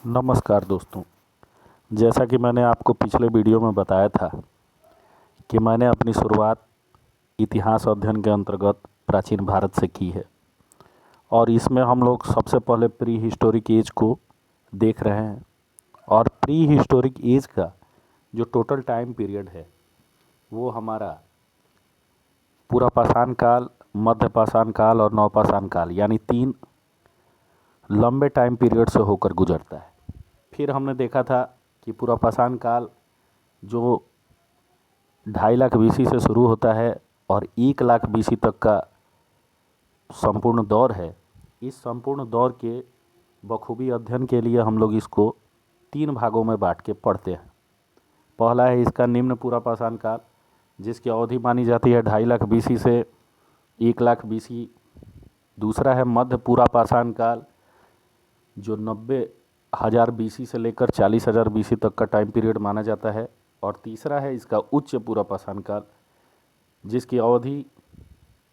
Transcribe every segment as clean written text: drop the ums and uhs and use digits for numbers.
नमस्कार दोस्तों। जैसा कि मैंने आपको पिछले वीडियो में बताया था कि मैंने अपनी शुरुआत इतिहास अध्ययन के अंतर्गत प्राचीन भारत से की है और इसमें हम लोग सबसे पहले प्री हिस्टोरिक एज को देख रहे हैं। और प्री हिस्टोरिक एज का जो टोटल टाइम पीरियड है वो हमारा पुरापाषाण काल, मध्य पाषाण काल और नवपाषाण काल यानी 3 लंबे टाइम पीरियड से होकर गुजरता है। फिर हमने देखा था कि पुरापाषाण काल जो 2.5 लाख बीसी से शुरू होता है और 1 लाख बीसी तक का संपूर्ण दौर है। इस संपूर्ण दौर के बखूबी अध्ययन के लिए हम लोग इसको 3 भागों में बांट के पढ़ते हैं। पहला है इसका निम्न पुरापाषाण काल, जिसकी अवधि मानी जाती है 2.5 लाख बीसी से 1 लाख बीसी। दूसरा है मध्य पुरापाषाण काल, जो 90,000 बीसी से लेकर 40,000 बीसी तक का टाइम पीरियड माना जाता है। और तीसरा है इसका उच्च पुरापाषाण काल, जिसकी अवधि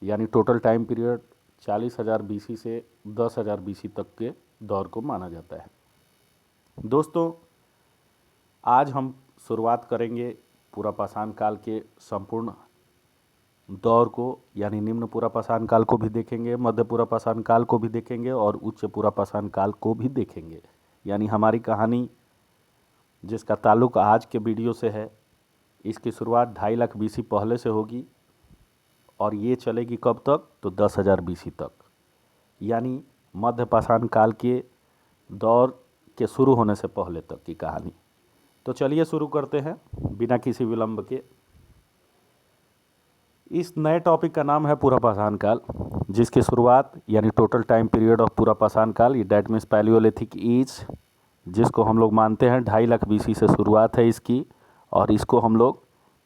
यानी टोटल टाइम पीरियड 40,000 बीसी से 10,000 बीसी तक के दौर को माना जाता है। दोस्तों, आज हम शुरुआत करेंगे पुरापाषाण काल के संपूर्ण दौर को, यानी निम्न पुरापाषाण काल को भी देखेंगे, मध्य पुरापाषाण काल को भी देखेंगे और उच्च पुरापाषाण काल को भी देखेंगे। यानी हमारी कहानी जिसका ताल्लुक आज के वीडियो से है, इसकी शुरुआत 2.5 लाख बीसी पहले से होगी और ये चलेगी कब तक, तो 10,000 बीसी तक, यानी मध्य पाषाण काल के दौर के शुरू होने से पहले तक की कहानी। तो चलिए शुरू करते हैं बिना किसी विलंब के। इस नए टॉपिक का नाम है पुरापाषाण काल, जिसकी शुरुआत यानी टोटल टाइम पीरियड ऑफ पुरापाषाण काल, डैट मीन्स पैलियोलिथिक एज, जिसको हम लोग मानते हैं 2.5 लाख बीसी से शुरुआत है इसकी। और इसको हम लोग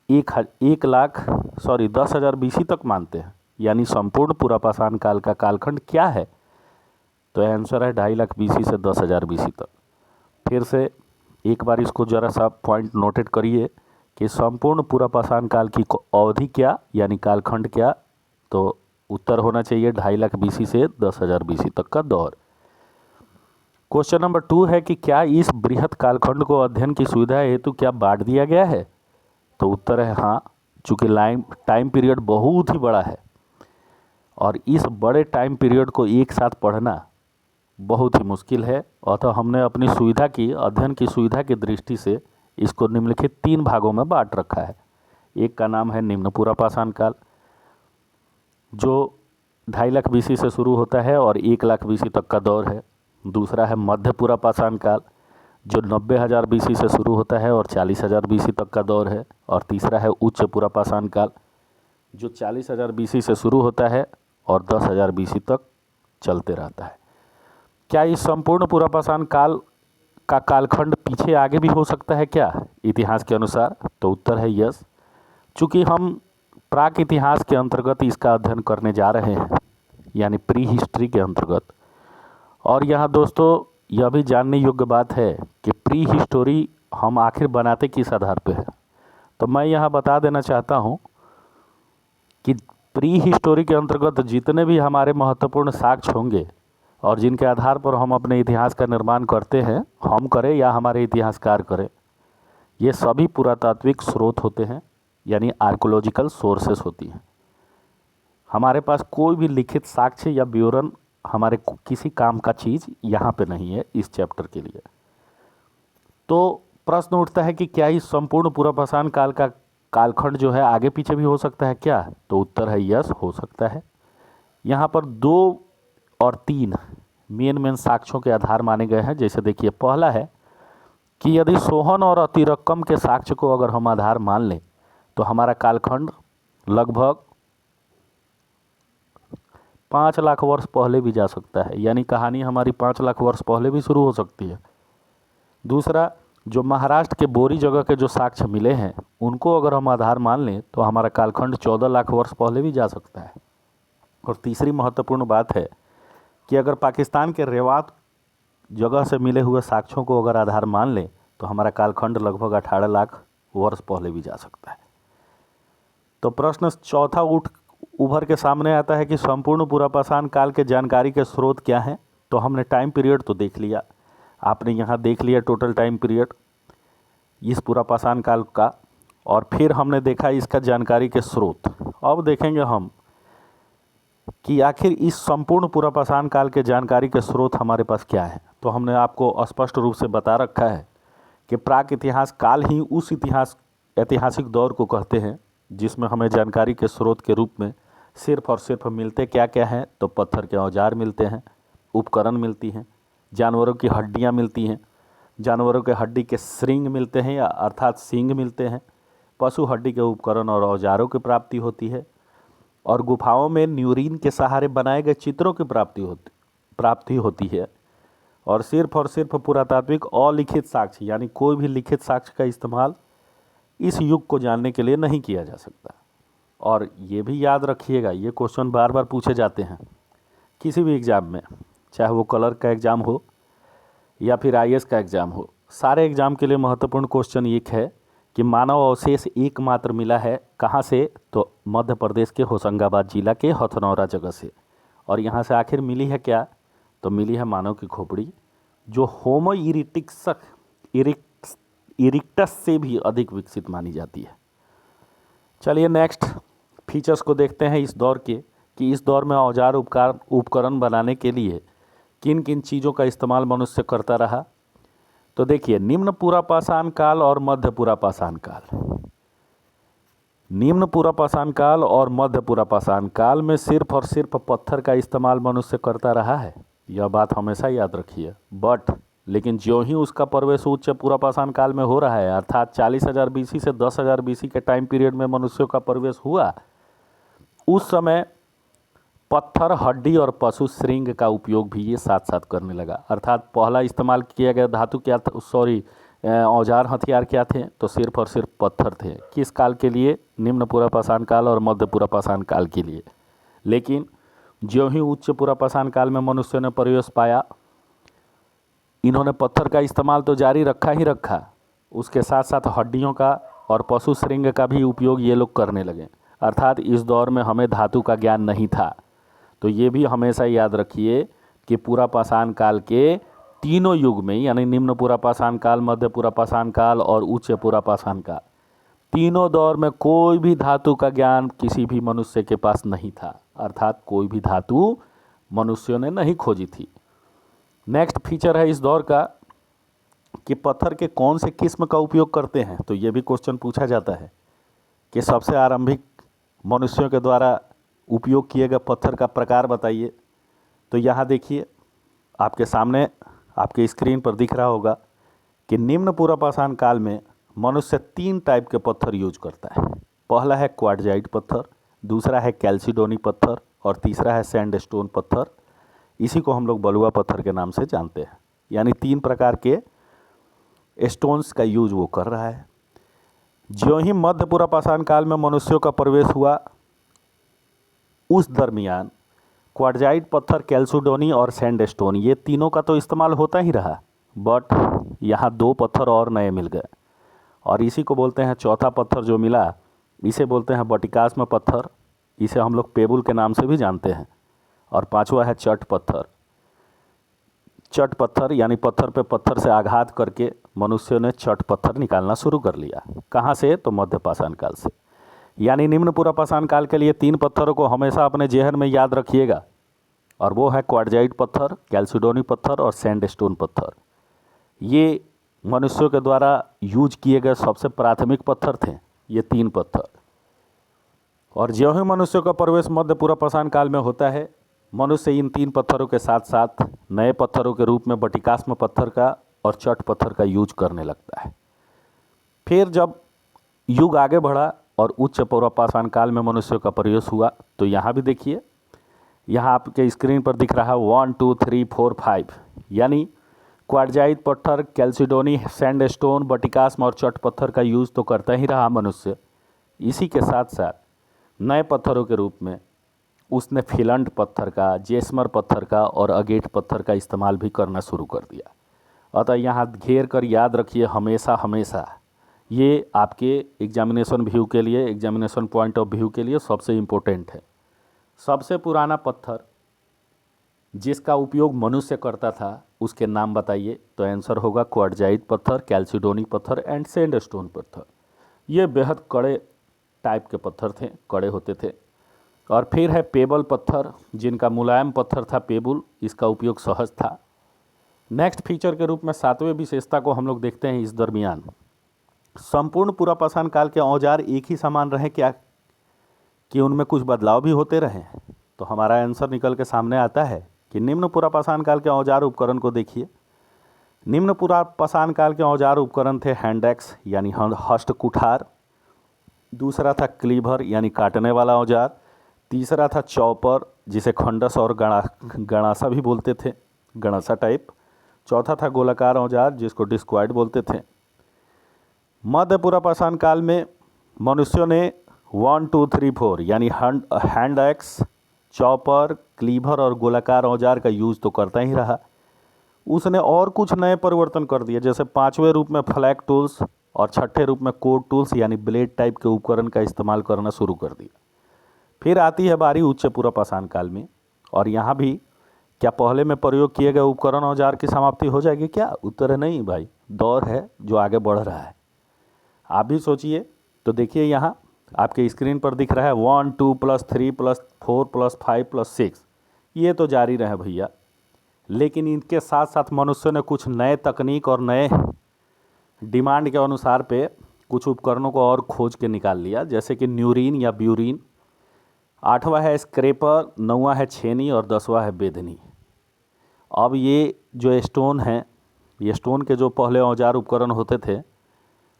10,000 बीसी तक मानते हैं। यानी संपूर्ण पुरापाषाण काल का कालखंड क्या है, तो आंसर है 2.5 लाख बीसी से 10,000 बीसी तक। फिर से एक बार इसको ज़रा सा पॉइंट नोटेट करिए कि संपूर्ण पुरापाषाण काल की अवधि क्या यानी कालखंड क्या, तो उत्तर होना चाहिए 2.5 लाख बीसी से 10,000 बीसी तक का दौर। क्वेश्चन नंबर 2 है कि क्या इस बृहत कालखंड को अध्ययन की सुविधा हेतु क्या बांट दिया गया है, तो उत्तर है हाँ, चूँकि टाइम पीरियड बहुत ही बड़ा है और इस बड़े टाइम पीरियड को एक साथ पढ़ना बहुत ही मुश्किल है। अतः हमने अपनी सुविधा की, अध्ययन की सुविधा की दृष्टि से इसको निम्नलिखित 3 भागों में बांट रखा है। एक का नाम है निम्न पुरापाषाण काल, जो 2.5 लाख बीसी से शुरू होता है और 1 लाख बीसी तक का दौर है। दूसरा है मध्य पुरापाषाण काल, जो 90,000 बीसी से शुरू होता है और 40,000 बीसी तक का दौर है। और तीसरा है उच्च पुरापाषाण काल, जो 40,000 बीसी से शुरू होता है और 10,000 बीसी तक चलते रहता है। क्या इस संपूर्ण पुरापाषाण काल का कालखंड पीछे आगे भी हो सकता है क्या इतिहास के अनुसार, तो उत्तर है यस। चूँकि हम प्राक इतिहास के अंतर्गत इसका अध्ययन करने जा रहे हैं, यानी प्री हिस्ट्री के अंतर्गत। और यहाँ दोस्तों यह भी जानने योग्य बात है कि प्री हिस्टोरी हम आखिर बनाते किस आधार पे है। तो मैं यहाँ बता देना चाहता हूँ कि प्री हिस्टोरी के अंतर्गत जितने भी हमारे महत्वपूर्ण साक्ष्य होंगे और जिनके आधार पर हम अपने इतिहास का निर्माण करते हैं, हम करें या हमारे इतिहासकार करें, ये सभी पुरातात्विक स्रोत होते हैं, यानी आर्कोलॉजिकल सोर्सेस होती हैं। हमारे पास कोई भी लिखित साक्ष्य या विवरण हमारे किसी काम का चीज़ यहाँ पे नहीं है इस चैप्टर के लिए। तो प्रश्न उठता है कि क्या इस संपूर्ण पुरापाषाण काल का कालखंड जो है आगे पीछे भी हो सकता है क्या, तो उत्तर है यस, हो सकता है। यहाँ पर 2 और 3 मेन साक्ष्यों के आधार माने गए हैं। जैसे देखिए, पहला है कि यदि सोहन और अतिरक्कम के साक्ष्य को अगर हम आधार मान लें तो हमारा कालखंड लगभग 5 लाख वर्ष पहले भी जा सकता है, यानी कहानी हमारी 5 लाख वर्ष पहले भी शुरू हो सकती है। दूसरा, जो महाराष्ट्र के बोरी जगह के जो साक्ष्य मिले हैं उनको अगर हम आधार मान लें तो हमारा कालखंड 14 लाख वर्ष पहले भी जा सकता है। और तीसरी महत्वपूर्ण बात है कि अगर पाकिस्तान के रेवात जगह से मिले हुए साक्ष्यों को अगर आधार मान लें तो हमारा कालखंड लगभग 18 लाख वर्ष पहले भी जा सकता है। तो प्रश्न चौथा उभर के सामने आता है कि संपूर्ण पुरापाषाण काल के जानकारी के स्रोत क्या हैं। तो हमने टाइम पीरियड तो देख लिया, आपने यहाँ देख लिया टोटल टाइम पीरियड इस पूरा पाषाण काल का, और फिर हमने देखा इसका जानकारी के स्रोत। अब देखेंगे हम कि आखिर इस संपूर्ण पूरा पाषाण काल के जानकारी के स्रोत हमारे पास क्या है। तो हमने आपको स्पष्ट रूप से बता रखा है कि प्राक इतिहास काल ही उस ऐतिहासिक दौर को कहते हैं जिसमें हमें जानकारी के स्रोत के रूप में सिर्फ और सिर्फ मिलते क्या क्या हैं, तो पत्थर के औजार मिलते हैं, उपकरण मिलती हैं, जानवरों की हड्डियां मिलती हैं, जानवरों के हड्डी के श्रृंग मिलते हैं या अर्थात सींग मिलते हैं, पशु हड्डी के उपकरण और औजारों की प्राप्ति होती है, और गुफाओं में न्यूरीन के सहारे बनाए गए चित्रों की प्राप्ति होती है। और सिर्फ पुरातात्विक अलिखित साक्ष्य यानी कोई भी लिखित साक्ष्य का इस्तेमाल इस युग को जानने के लिए नहीं किया जा सकता। और ये भी याद रखिएगा, ये क्वेश्चन बार बार पूछे जाते हैं किसी भी एग्ज़ाम में, चाहे वो क्लर्क का एग्ज़ाम हो या फिर आईएएस का एग्ज़ाम हो। सारे एग्ज़ाम के लिए महत्वपूर्ण क्वेश्चन एक है कि मानव अवशेष एकमात्र मिला है कहाँ से, तो मध्य प्रदेश के होशंगाबाद जिला के हथनौरा जगह से। और यहाँ से आखिर मिली है क्या, तो मिली है मानव की खोपड़ी जो होमो इरिक्टस से भी अधिक विकसित मानी जाती है। चलिए नेक्स्ट फीचर्स को देखते हैं इस दौर के, कि इस दौर में औजार उपकरण बनाने के लिए किन किन चीज़ों का इस्तेमाल मनुष्य करता रहा। तो देखिए, निम्न पूरा पाषाण काल और मध्य पूरा पाषाण काल। निम्न पूरा पाषाण काल और मध्य पूरा पाषाण काल में सिर्फ और सिर्फ पत्थर का इस्तेमाल मनुष्य करता रहा है, यह बात हमेशा याद रखिए। लेकिन ज्यों ही उसका प्रवेश उच्च पूरा पाषाण काल में हो रहा है, अर्थात 40,000 बीसी से 10,000 बीसी के टाइम पीरियड में मनुष्यों का प्रवेश हुआ, उस समय पत्थर, हड्डी और पशु श्रृंग का उपयोग भी ये साथ साथ करने लगा। अर्थात पहला इस्तेमाल किया गया धातु क्या था, औजार हथियार क्या थे, तो सिर्फ और सिर्फ पत्थर थे। किस काल के लिए, निम्न पूरा पाषाण काल और मध्य पूरा पाषाण काल के लिए। लेकिन ज्यों ही उच्च पूरा पाषाण काल में मनुष्य ने प्रवेश पाया, इन्होंने पत्थर का इस्तेमाल तो जारी रखा ही रखा, उसके साथ साथ हड्डियों का और पशु श्रृंग का भी उपयोग ये लोग करने लगे। अर्थात इस दौर में हमें धातु का ज्ञान नहीं था। तो ये भी हमेशा याद रखिए कि पूरा पाषाण काल के तीनों युग में, यानी निम्न पूरा पाषाण काल, मध्य पूरा पाषाण काल और उच्च पूरा पाषाण काल, तीनों दौर में कोई भी धातु का ज्ञान किसी भी मनुष्य के पास नहीं था। अर्थात कोई भी धातु मनुष्यों ने नहीं खोजी थी। नेक्स्ट फीचर है इस दौर का कि पत्थर के कौन से किस्म का उपयोग करते हैं। तो ये भी क्वेश्चन पूछा जाता है कि सबसे आरंभिक मनुष्यों के द्वारा उपयोग किए गए पत्थर का प्रकार बताइए। तो यहाँ देखिए, आपके सामने आपके स्क्रीन पर दिख रहा होगा कि निम्न पूरा पाषाण काल में मनुष्य 3 टाइप के पत्थर यूज करता है। पहला है क्वार्टजाइट पत्थर, दूसरा है कैल्सिडोनी पत्थर और तीसरा है सैंडस्टोन पत्थर। इसी को हम लोग बलुआ पत्थर के नाम से जानते हैं। यानी 3 प्रकार के स्टोन्स का यूज वो कर रहा है। ज्यों ही मध्य पूरा पाषाण काल में मनुष्यों का प्रवेश हुआ, उस दरमियान क्वार्टजाइट पत्थर, कैल्सिडोनी और सैंडस्टोन, ये तीनों का तो इस्तेमाल होता ही रहा, बट यहाँ 2 पत्थर और नए मिल गए और इसी को बोलते हैं, चौथा पत्थर जो मिला इसे बोलते हैं बटिकास्म पत्थर। इसे हम लोग पेबुल के नाम से भी जानते हैं। और 5वां है चट पत्थर। चट पत्थर यानी पत्थर पे पत्थर से आघात करके मनुष्यों ने चट पत्थर निकालना शुरू कर लिया। कहाँ से, तो मध्य पाषाण काल से। यानी निम्न पूरा पाषाण काल के लिए 3 पत्थरों को हमेशा अपने जेहन में याद रखिएगा, और वो है क्वार्टजाइट पत्थर, कैल्सिडोनी पत्थर और सैंडस्टोन पत्थर। ये मनुष्यों के द्वारा यूज किए गए सबसे प्राथमिक पत्थर थे, ये 3 पत्थर। और ज्यों ही मनुष्यों का प्रवेश मध्य पूरा पाषाण काल में होता है, मनुष्य इन 3 पत्थरों के साथ साथ नए पत्थरों के रूप में बटिकास्म पत्थर का और चट पत्थर का यूज करने लगता है। फिर जब युग आगे बढ़ा और उच्च पूरा पाषाण काल में मनुष्यों का प्रवेश हुआ, तो यहाँ भी देखिए, यहाँ आपके स्क्रीन पर दिख रहा है 1 2 3 4 5, यानी क्वार्टजाइट पत्थर, कैल्सिडोनी, सैंडस्टोन, बटिकास्म और चट पत्थर का यूज़ तो करता ही रहा मनुष्य। इसी के साथ साथ नए पत्थरों के रूप में उसने फिलंट पत्थर का, जेस्मर पत्थर का और अगेट पत्थर का इस्तेमाल भी करना शुरू कर दिया। अतः यहाँ घेर कर याद रखिए हमेशा हमेशा, ये आपके एग्जामिनेशन व्यू के लिए, एग्जामिनेशन पॉइंट ऑफ व्यू के लिए सबसे इम्पोर्टेंट है। सबसे पुराना पत्थर जिसका उपयोग मनुष्य करता था उसके नाम बताइए। तो आंसर होगा क्वार्टजाइट पत्थर, कैल्सिडोनी पत्थर एंड सैंडस्टोन पत्थर। ये बेहद कड़े टाइप के पत्थर थे, कड़े होते थे। और फिर है पेबल पत्थर, जिनका मुलायम पत्थर था पेबुल, इसका उपयोग सहज था। नेक्स्ट फीचर के रूप में सातवें विशेषता को हम लोग देखते हैं इस दरमियान। संपूर्ण पुरापाषाण काल के औजार एक ही समान रहे क्या, कि उनमें कुछ बदलाव भी होते रहे? तो हमारा आंसर निकल के सामने आता है कि निम्न पुरापाषाण काल के औजार उपकरण को देखिए। निम्न पुरापाषाण काल के औजार उपकरण थे हैंड एक्स यानी हस्त कुठार, दूसरा था क्लीवर यानी काटने वाला औजार, तीसरा था चॉपर जिसे खंडस और गणासा भी बोलते थे, गणासा टाइप, चौथा था गोलाकार औजार जिसको डिस्क्वाइड बोलते थे। मध्य पुरापाषाण काल में मनुष्यों ने 1 2 3 4 यानी हैंड एक्स, चॉपर, क्लीवर और गोलाकार औजार का यूज़ तो करता ही रहा। उसने और कुछ नए परिवर्तन कर दिए, जैसे पांचवें रूप में फ्लैग टूल्स और छठे रूप में कोड टूल्स यानी ब्लेड टाइप के उपकरण का इस्तेमाल करना शुरू कर दिया। फिर आती है बारी उच्च पुरापाषाण काल में, और यहाँ भी क्या पहले में प्रयोग किए गए उपकरण औजार की समाप्ति हो जाएगी क्या? उत्तर है नहीं भाई, दौर है जो आगे बढ़ रहा है। आप भी सोचिए। तो देखिए यहाँ आपके स्क्रीन पर दिख रहा है 1 2 + 3 + 4 + 5 + 6, ये तो जारी रहे भैया। लेकिन इनके साथ साथ मनुष्य ने कुछ नए तकनीक और नए डिमांड के अनुसार पे कुछ उपकरणों को और खोज के निकाल लिया, जैसे कि न्यूरीन या ब्यूरीन, आठवां है स्क्रेपर, नौवां है छेनी और 10वां है बेधनी। अब ये जो स्टोन हैं, ये स्टोन के जो पहले औजार उपकरण होते थे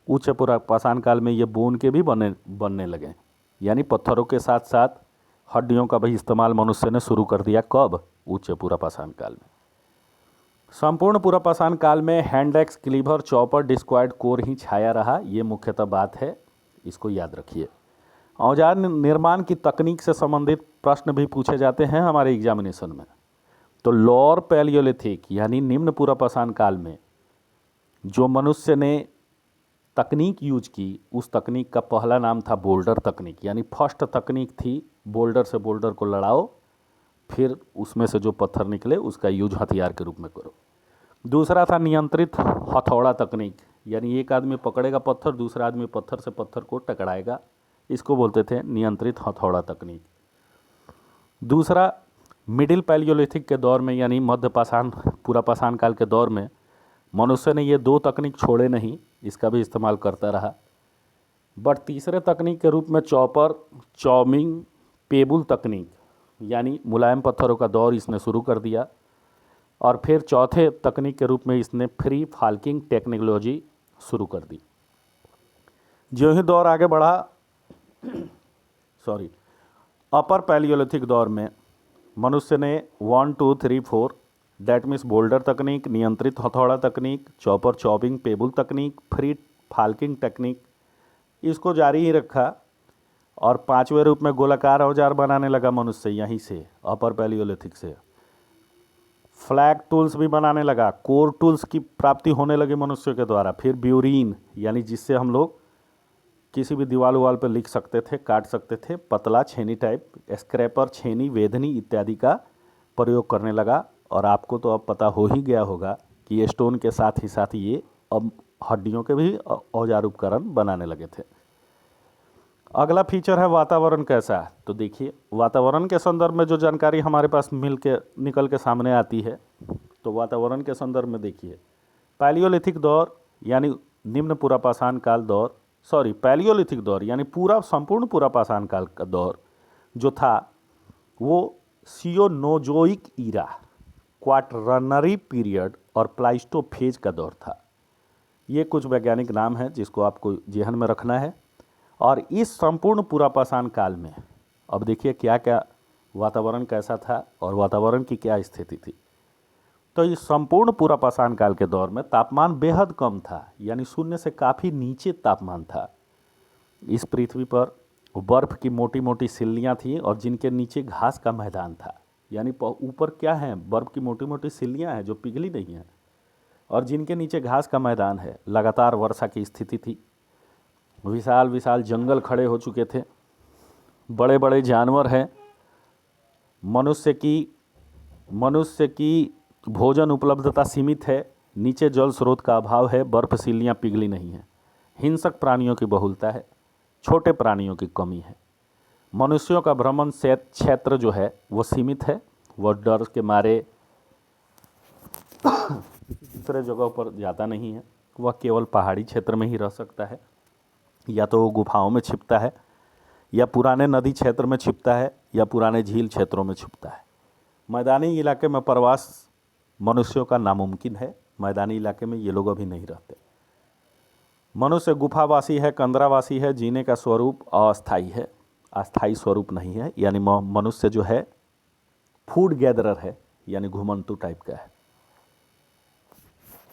उच्च पुरापाषाण काल में, ये बोन के भी बनने लगे, यानी पत्थरों के साथ साथ हड्डियों का भी इस्तेमाल मनुष्य ने शुरू कर दिया। कब? उच्च पुरापाषाण काल में। संपूर्ण पुरापाषाण काल में hand axe, cleaver, chopper, discoid core ही छाया रहा, ये मुख्यतः बात है, इसको याद रखिए। औजार निर्माण की तकनीक से संबंधित प्रश्न भी पूछे जाते हैं हमारे एग्जामिनेशन में। तो लोअर पैलियोलिथिक यानी निम्न पुरापाषाण काल में जो मनुष्य ने तकनीक यूज की, उस तकनीक का पहला नाम था बोल्डर तकनीक, यानी फर्स्ट तकनीक थी बोल्डर से बोल्डर को लड़ाओ, फिर उसमें से जो पत्थर निकले उसका यूज हथियार के रूप में करो। दूसरा था नियंत्रित हथौड़ा तकनीक, यानी एक आदमी पकड़ेगा पत्थर, दूसरा आदमी पत्थर से पत्थर को टकराएगा, इसको बोलते थे नियंत्रित हथौड़ा तकनीक। दूसरा मिडिल पैलियोलिथिक के दौर में यानी मध्य पुरापाषाण काल के दौर में मनुष्य ने ये दो तकनीक छोड़े नहीं, इसका भी इस्तेमाल करता रहा। बट तीसरे तकनीक के रूप में चॉपर, चॉमिंग, पेबुल तकनीक यानी मुलायम पत्थरों का दौर इसने शुरू कर दिया। और फिर चौथे तकनीक के रूप में इसने फ्री फाल्किंग टेक्नोलॉजी शुरू कर दी। जो ही दौर आगे बढ़ा अपर पैलियोलिथिक दौर में मनुष्य ने 1 2 3 4 दैट मीन्स बोल्डर तकनीक, नियंत्रित हथौड़ा तकनीक, चॉपर चॉपिंग पेबुल तकनीक, फ्री फाल्किंग टेक्निक, इसको जारी ही रखा। और पांचवें रूप में गोलाकार औजार बनाने लगा मनुष्य, यहीं से अपर पैलियोलिथिक से। फ्लैग टूल्स भी बनाने लगा, कोर टूल्स की प्राप्ति होने लगी मनुष्य के द्वारा। फिर ब्यूरीन यानी जिससे हम लोग किसी भी दीवार उवाल पर लिख सकते थे, काट सकते थे, पतला छेनी टाइप, स्क्रैपर, छेनी, वेधनी इत्यादि का प्रयोग करने लगा। और आपको तो अब पता हो ही गया होगा कि ये स्टोन के साथ ही साथ ये अब हड्डियों के भी औजार उपकरण बनाने लगे थे। अगला फीचर है वातावरण कैसा है। तो देखिए वातावरण के संदर्भ में जो जानकारी हमारे पास निकल के सामने आती है, तो वातावरण के संदर्भ में देखिए पैलियोलिथिक दौर यानी निम्न पुरापाषाण काल दौर, पैलियोलिथिक दौर यानी पूरा संपूर्ण पुरापाषाण काल का दौर जो था वो सियोनोजोइक ईरा, क्वाटरनरी पीरियड और प्लाइस्टोफेज का दौर था। ये कुछ वैज्ञानिक नाम हैं जिसको आपको जेहन में रखना है। और इस संपूर्ण पुरापाषाण काल में अब देखिए क्या क्या वातावरण कैसा था और वातावरण की क्या स्थिति थी। तो इस संपूर्ण पुरापाषाण काल के दौर में तापमान बेहद कम था, यानी शून्य से काफ़ी नीचे तापमान था। इस पृथ्वी पर बर्फ़ की मोटी मोटी सिल्लियाँ थीं और जिनके नीचे घास का मैदान था, यानी ऊपर क्या है, बर्फ़ की मोटी मोटी सिल्लियाँ हैं जो पिघली नहीं हैं और जिनके नीचे घास का मैदान है। लगातार वर्षा की स्थिति थी, विशाल विशाल जंगल खड़े हो चुके थे, बड़े बड़े जानवर हैं, मनुष्य की भोजन उपलब्धता सीमित है, नीचे जल स्रोत का अभाव है, बर्फशीलियाँ पिघली नहीं हैं, हिंसक प्राणियों की बहुलता है, छोटे प्राणियों की कमी है, मनुष्यों का भ्रमण क्षेत्र जो है वो सीमित है, वह डर के मारे दूसरे जगहों पर जाता नहीं है, वह केवल पहाड़ी क्षेत्र में ही रह सकता है, या तो वो गुफाओं में छिपता है, या पुराने नदी क्षेत्र में छिपता है, या पुराने झील क्षेत्रों में छिपता है। मैदानी इलाके में प्रवास मनुष्यों का नामुमकिन है, मैदानी इलाके में ये लोग अभी नहीं रहते। मनुष्य गुफावासी है, कंदरावासी है, जीने का स्वरूप अस्थायी है, अस्थायी स्वरूप नहीं है, यानी मनुष्य जो है फूड गैदरर है, यानी घुमंतु टाइप का है,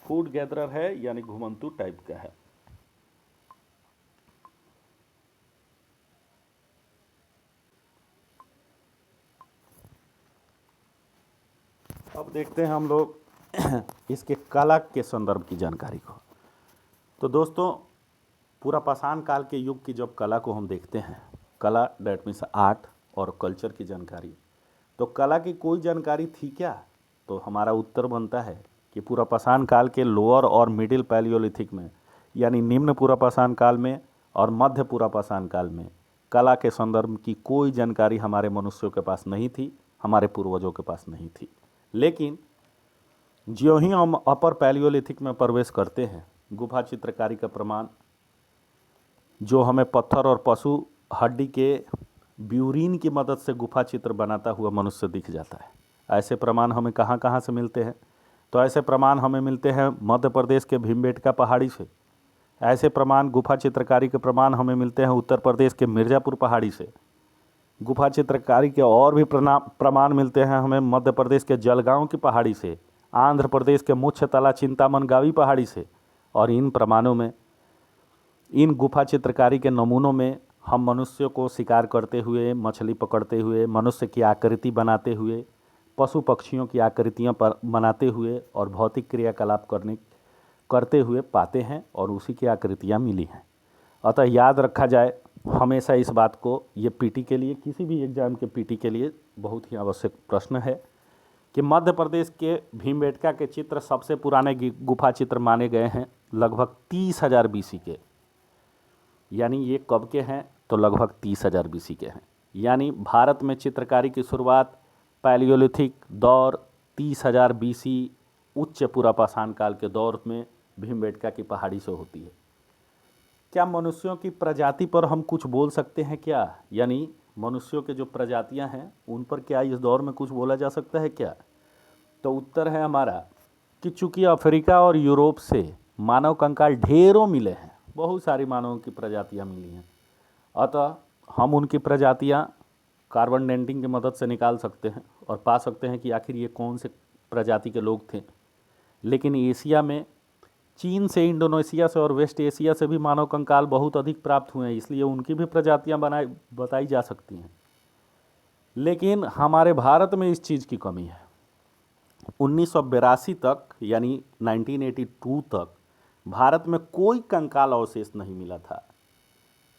फूड गैदरर है यानी घुमंतु टाइप का है। अब देखते हैं हम लोग इसके कला के संदर्भ की जानकारी को। तो दोस्तों, पूरा पाषाण काल के युग की जब कला को हम देखते हैं, कला डैट मीन्स आर्ट और कल्चर की जानकारी, तो कला की कोई जानकारी थी क्या? तो हमारा उत्तर बनता है कि पूरा पाषाण काल के लोअर और मिडिल पैलियोलिथिक में, यानी निम्न पूरा पाषाण काल में और मध्य पूरा पाषाण काल में कला के संदर्भ की कोई जानकारी हमारे मनुष्यों के पास नहीं थी, हमारे पूर्वजों के पास नहीं थी। लेकिन ज्यों ही हम अपर पैलियोलिथिक में प्रवेश करते हैं, गुफा चित्रकारी का प्रमाण जो हमें पत्थर और पशु हड्डी के ब्यूरीन की मदद से गुफा चित्र बनाता हुआ मनुष्य दिख जाता है। ऐसे प्रमाण हमें कहाँ कहाँ से मिलते हैं? तो ऐसे प्रमाण हमें मिलते हैं मध्य प्रदेश के भीमबेटका पहाड़ी से। ऐसे प्रमाण, गुफा चित्रकारी के प्रमाण हमें मिलते हैं उत्तर प्रदेश के मिर्ज़ापुर पहाड़ी से। गुफा चित्रकारी के और भी प्रमाण मिलते हैं हमें मध्य प्रदेश के जलगांव की पहाड़ी से, आंध्र प्रदेश के मुच्छतला चिंतामनगावी पहाड़ी से। और इन प्रमाणों में, इन गुफा चित्रकारी के नमूनों में हम मनुष्यों को शिकार करते हुए, मछली पकड़ते हुए, मनुष्य की आकृति बनाते हुए, पशु पक्षियों की आकृतियाँ पर बनाते हुए और भौतिक क्रियाकलाप करते हुए पाते हैं, और उसी की आकृतियाँ मिली हैं। अतः याद रखा जाए हमेशा इस बात को, ये पीटी के लिए, किसी भी एग्जाम के पीटी के लिए बहुत ही आवश्यक प्रश्न है कि मध्य प्रदेश के भीमबेटका के चित्र सबसे पुराने गुफा चित्र माने गए हैं, लगभग 30,000 BC के। यानी ये कब के हैं? तो लगभग 30,000 BC के हैं। यानी भारत में चित्रकारी की शुरुआत पैलियोलिथिक दौर 30,000 BC उच्च पूरा पाषाण काल के दौर में भीमबेटका की पहाड़ी से होती है। क्या मनुष्यों की प्रजाति पर हम कुछ बोल सकते हैं क्या? यानी मनुष्यों के जो प्रजातियां हैं उन पर क्या इस दौर में कुछ बोला जा सकता है क्या? तो उत्तर है हमारा कि चूंकि अफ्रीका और यूरोप से मानव कंकाल ढेरों मिले हैं, बहुत सारी मानवों की प्रजातियां मिली हैं, अतः हम उनकी प्रजातियां कार्बन डेटिंग की मदद से निकाल सकते हैं और पा सकते हैं कि आखिर ये कौन से प्रजाति के लोग थे। लेकिन एशिया में चीन से, इंडोनेशिया से और वेस्ट एशिया से भी मानव कंकाल बहुत अधिक प्राप्त हुए हैं, इसलिए उनकी भी प्रजातियां बताई जा सकती हैं। लेकिन हमारे भारत में इस चीज़ की कमी है। 1982 तक, यानी 1982 तक भारत में कोई कंकाल अवशेष नहीं मिला था।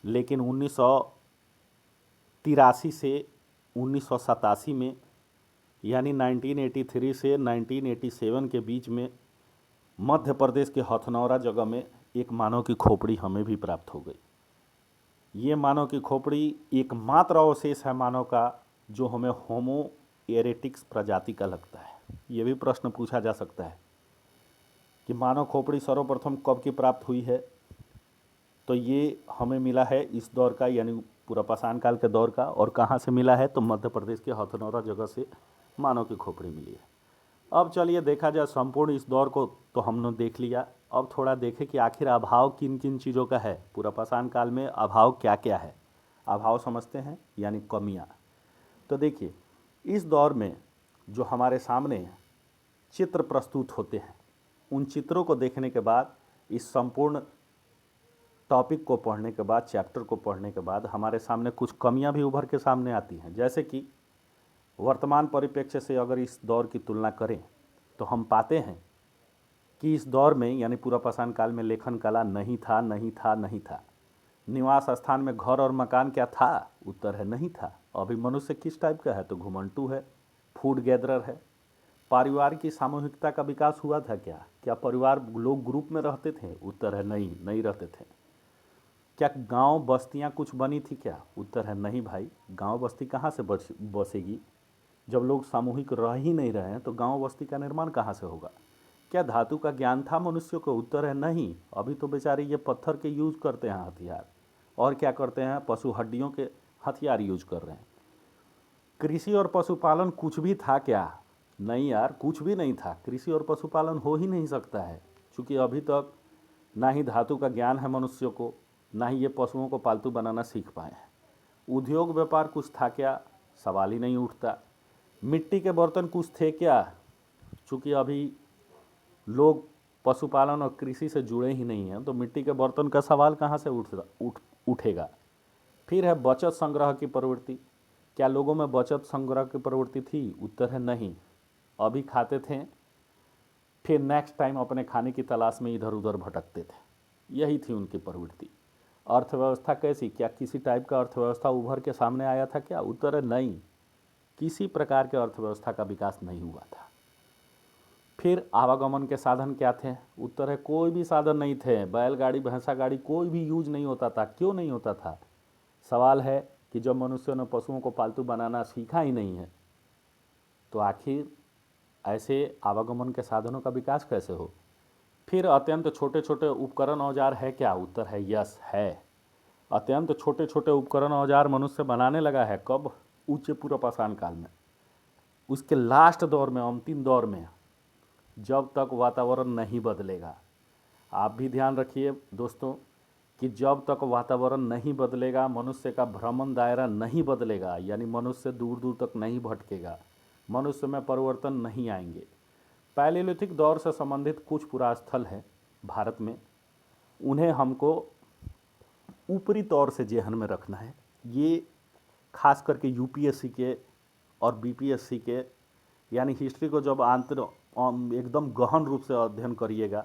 लेकिन 1983 से 1987 में, यानी 1983 से 1987 के बीच में मध्य प्रदेश के हथनौरा जगह में एक मानव की खोपड़ी हमें भी प्राप्त हो गई। ये मानव की खोपड़ी एकमात्र अवशेष है मानव का जो हमें होमो इरेक्टस प्रजाति का लगता है। ये भी प्रश्न पूछा जा सकता है कि मानव खोपड़ी सर्वप्रथम कब की प्राप्त हुई है? तो ये हमें मिला है इस दौर का, यानी पूरा पाषाण काल के दौर का। और कहाँ से मिला है? तो मध्य प्रदेश के हथनौरा जगह से मानव की खोपड़ी मिली है। अब चलिए देखा जाए संपूर्ण इस दौर को तो हमने देख लिया। अब थोड़ा देखें कि आखिर अभाव किन किन चीज़ों का है, पूरा पाषाण काल में अभाव क्या क्या है। अभाव समझते हैं, यानी कमियाँ। तो देखिए, इस दौर में जो हमारे सामने चित्र प्रस्तुत होते हैं, उन चित्रों को देखने के बाद, इस संपूर्ण टॉपिक को पढ़ने के बाद, चैप्टर को पढ़ने के बाद हमारे सामने कुछ कमियां भी उभर के सामने आती हैं। जैसे कि वर्तमान परिप्रेक्ष्य से अगर इस दौर की तुलना करें तो हम पाते हैं कि इस दौर में, यानी पूरा पाषाण काल में, लेखन कला नहीं था, नहीं था, नहीं था। निवास स्थान में घर और मकान क्या था? उत्तर है नहीं था। अभी मनुष्य किस टाइप का है? तो घुमंटू है, फूड गैदरर है, परिवार की सामूहिकता का विकास हुआ था क्या? क्या परिवार लोग ग्रुप में रहते थे? उत्तर है नहीं, नहीं रहते थे। क्या गांव बस्तियां कुछ बनी थी क्या? उत्तर है नहीं भाई, गांव बस्ती कहाँ से बसेगी? जब लोग सामूहिक रह ही नहीं रहे हैं तो गांव बस्ती का निर्माण कहाँ से होगा? क्या धातु का ज्ञान था मनुष्य को? उत्तर है नहीं, अभी तो बेचारे ये पत्थर के यूज करते हैं हथियार। और क्या करते हैं? पशु हड्डियों के हथियार यूज कर रहे हैं। कृषि और पशुपालन कुछ भी था क्या? नहीं यार, कुछ भी नहीं था। कृषि और पशुपालन हो ही नहीं सकता है, क्योंकि अभी तक ना ही धातु का ज्ञान है मनुष्य को, ना ही ये पशुओं को पालतू बनाना सीख पाए हैं। उद्योग व्यापार कुछ था क्या? सवाल ही नहीं उठता। मिट्टी के बर्तन कुछ थे क्या? चूँकि अभी लोग पशुपालन और कृषि से जुड़े ही नहीं हैं, तो मिट्टी के बर्तन का सवाल कहाँ से उठेगा। फिर है बचत संग्रह की प्रवृत्ति। क्या लोगों में बचत संग्रह की प्रवृत्ति थी? उत्तर है नहीं, अभी खाते थे, फिर नेक्स्ट टाइम अपने खाने की तलाश में इधर उधर भटकते थे, यही थी उनकी प्रवृत्ति। अर्थव्यवस्था कैसी? क्या किसी टाइप का अर्थव्यवस्था उभर के सामने आया था क्या? उत्तर है नहीं, किसी प्रकार के अर्थव्यवस्था का विकास नहीं हुआ था। फिर आवागमन के साधन क्या थे? उत्तर है कोई भी साधन नहीं थे। बैलगाड़ी, भैंसा गाड़ी कोई भी यूज नहीं होता था। क्यों नहीं होता था? सवाल है कि जब मनुष्यों ने पशुओं को पालतू बनाना सीखा ही नहीं है, तो आखिर ऐसे आवागमन के साधनों का विकास कैसे हो? फिर अत्यंत छोटे छोटे उपकरण औजार है क्या? उत्तर है यस है। अत्यंत छोटे छोटे उपकरण औजार मनुष्य बनाने लगा है। कब? उच्च पूर्व पाषाण काल में, उसके लास्ट दौर में, अंतिम दौर में, जब तक वातावरण नहीं बदलेगा। आप भी ध्यान रखिए दोस्तों कि जब तक वातावरण नहीं बदलेगा, मनुष्य का भ्रमण दायरा नहीं बदलेगा, यानी मनुष्य दूर दूर तक नहीं भटकेगा, मनुष्य में परिवर्तन नहीं आएंगे। पैलियोलिथिक दौर से संबंधित कुछ पुरास्थल हैं भारत में, उन्हें हमको ऊपरी तौर से जेहन में रखना है। ये खास करके यूपीएससी के और बीपीएससी के, यानी हिस्ट्री को जब एकदम गहन रूप से अध्ययन करिएगा,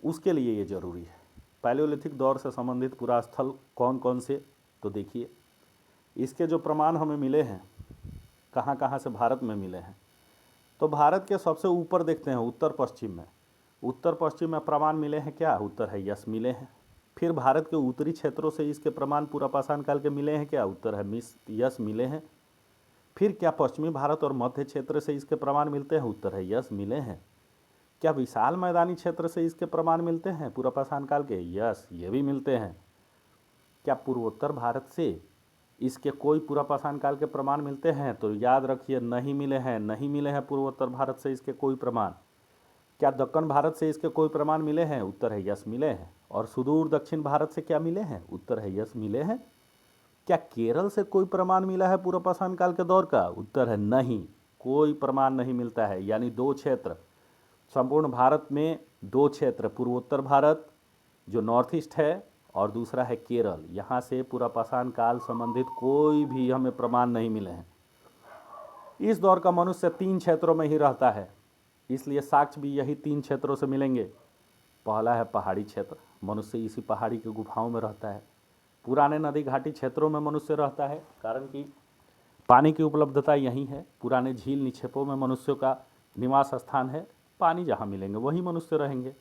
उसके लिए ये ज़रूरी है। पैलियोलिथिक दौर से संबंधित पुरास्थल कौन कौन से? तो देखिए, इसके जो प्रमाण हमें मिले हैं, कहाँ कहाँ से भारत में मिले हैं, तो भारत के सबसे ऊपर देखते हैं उत्तर पश्चिम में। उत्तर पश्चिम में प्रमाण मिले हैं क्या? उत्तर है यस, मिले हैं। फिर भारत के उत्तरी क्षेत्रों से इसके प्रमाण पूरा पाषाण काल के मिले हैं क्या? उत्तर है यस, मिले हैं। फिर क्या पश्चिमी भारत और मध्य क्षेत्र से इसके प्रमाण मिलते हैं? उत्तर है यस, मिले हैं। क्या विशाल मैदानी क्षेत्र से इसके प्रमाण मिलते हैं पूरा पाषाण काल के? यस, ये भी मिलते हैं। क्या पूर्वोत्तर भारत से इसके कोई पूरा पाषाण काल के प्रमाण मिलते हैं? तो याद रखिए, नहीं मिले हैं, नहीं मिले हैं पूर्वोत्तर भारत से इसके कोई प्रमाण। क्या दक्कन भारत से इसके कोई प्रमाण मिले हैं? उत्तर है यस, मिले हैं। और सुदूर दक्षिण भारत से क्या मिले हैं? उत्तर है यस, मिले हैं। क्या केरल से कोई प्रमाण मिला है पूर्व पाषाण काल के दौर का? उत्तर है नहीं, कोई प्रमाण नहीं मिलता है। यानी दो क्षेत्र, संपूर्ण भारत में दो क्षेत्र, पूर्वोत्तर भारत जो नॉर्थ ईस्ट है और दूसरा है केरल, यहाँ से पूरा पाषाण काल संबंधित कोई भी हमें प्रमाण नहीं मिले हैं। इस दौर का मनुष्य 3 क्षेत्रों में ही रहता है, इसलिए साक्ष्य भी यही 3 क्षेत्रों से मिलेंगे। पहला है पहाड़ी क्षेत्र, मनुष्य इसी पहाड़ी की गुफाओं में रहता है। पुराने नदी घाटी क्षेत्रों में मनुष्य रहता है, कारण कि पानी की उपलब्धता यहीं है। पुराने झील निक्षेपों में मनुष्यों का निवास स्थान है, पानी जहाँ मिलेंगे वहीं मनुष्य रहेंगे।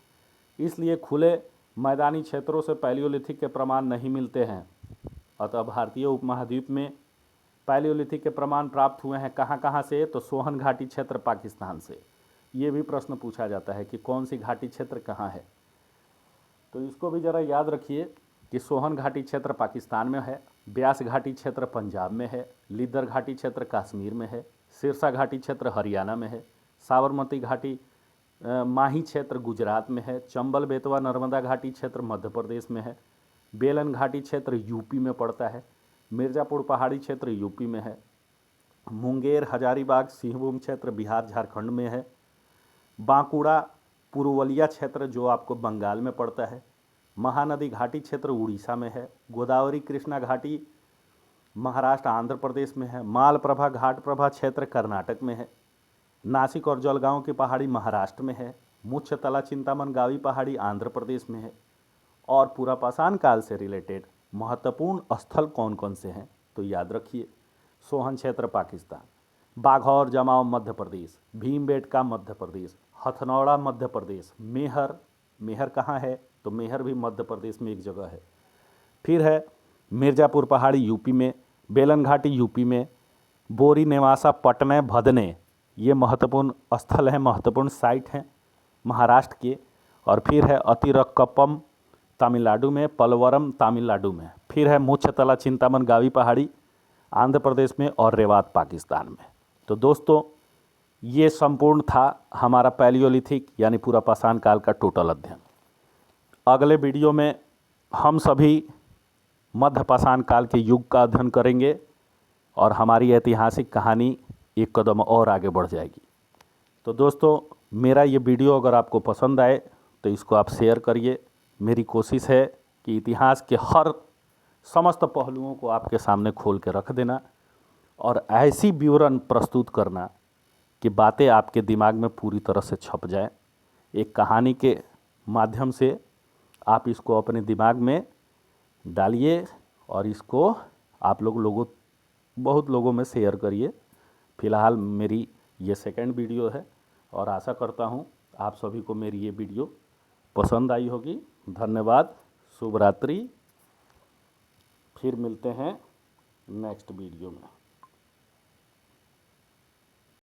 इसलिए खुले मैदानी क्षेत्रों से पैलियोलिथिक के प्रमाण नहीं मिलते हैं। अतः भारतीय उपमहाद्वीप में पैलियोलिथिक के प्रमाण प्राप्त हुए हैं कहाँ कहाँ से? तो सोहन घाटी क्षेत्र पाकिस्तान से। ये भी प्रश्न पूछा जाता है कि कौन सी घाटी क्षेत्र कहाँ है, तो इसको भी ज़रा याद रखिए कि सोहन घाटी क्षेत्र पाकिस्तान में है, ब्यास घाटी क्षेत्र पंजाब में है, लिद्दर घाटी क्षेत्र कश्मीर में है, सिरसा घाटी क्षेत्र हरियाणा में है, साबरमती घाटी माही क्षेत्र गुजरात में है, चंबल बेतवा नर्मदा घाटी क्षेत्र मध्य प्रदेश में है, बेलन घाटी क्षेत्र यूपी में पड़ता है, मिर्ज़ापुर पहाड़ी क्षेत्र यूपी में है, मुंगेर हजारीबाग सिंहभूम क्षेत्र बिहार झारखंड में है, बांकुड़ा पुरुवलिया क्षेत्र जो आपको बंगाल में पड़ता है, महानदी घाटी क्षेत्र उड़ीसा में है, गोदावरी कृष्णा घाटी महाराष्ट्र आंध्र प्रदेश में है, मालप्रभा घाट प्रभा क्षेत्र कर्नाटक में है, नासिक और जलगांव की पहाड़ी महाराष्ट्र में है, मुख्य तला चिंतामन गावी पहाड़ी आंध्र प्रदेश में है। और पूरा पाषाण काल से रिलेटेड महत्वपूर्ण स्थल कौन कौन से हैं? तो याद रखिए, सोहन क्षेत्र पाकिस्तान, बाघौर जमाव मध्य प्रदेश, भीमबेटका मध्य प्रदेश, हथनौड़ा मध्य प्रदेश, मेहर, मेहर कहाँ है तो मेहर भी मध्य प्रदेश में एक जगह है। फिर है मिर्ज़ापुर पहाड़ी यूपी में, बेलन घाटी यूपी में, बोरी नेवासा पटने भदने, ये महत्वपूर्ण स्थल हैं, महत्वपूर्ण साइट हैं महाराष्ट्र के। और फिर है अतिरक्कपम तमिलनाडु में, पलवरम तमिलनाडु में। फिर है मुच्छतला चिंतामन गावी पहाड़ी आंध्र प्रदेश में, और रेवात पाकिस्तान में। तो दोस्तों ये संपूर्ण था हमारा पैलियोलिथिक यानी पुरापाषाण काल का टोटल अध्ययन। अगले वीडियो में हम सभी मध्यपाषाण काल के युग का अध्ययन करेंगे और हमारी ऐतिहासिक कहानी एक कदम और आगे बढ़ जाएगी। तो दोस्तों मेरा ये वीडियो अगर आपको पसंद आए तो इसको आप शेयर करिए। मेरी कोशिश है कि इतिहास के हर समस्त पहलुओं को आपके सामने खोल के रख देना और ऐसी विवरण प्रस्तुत करना कि बातें आपके दिमाग में पूरी तरह से छप जाएं। एक कहानी के माध्यम से आप इसको अपने दिमाग में डालिए और इसको आप बहुत लोगों में शेयर करिए। फ़िलहाल मेरी ये सेकंड वीडियो है और आशा करता हूँ आप सभी को मेरी ये वीडियो पसंद आई होगी। धन्यवाद, शुभ रात्रि। फिर मिलते हैं नेक्स्ट वीडियो में।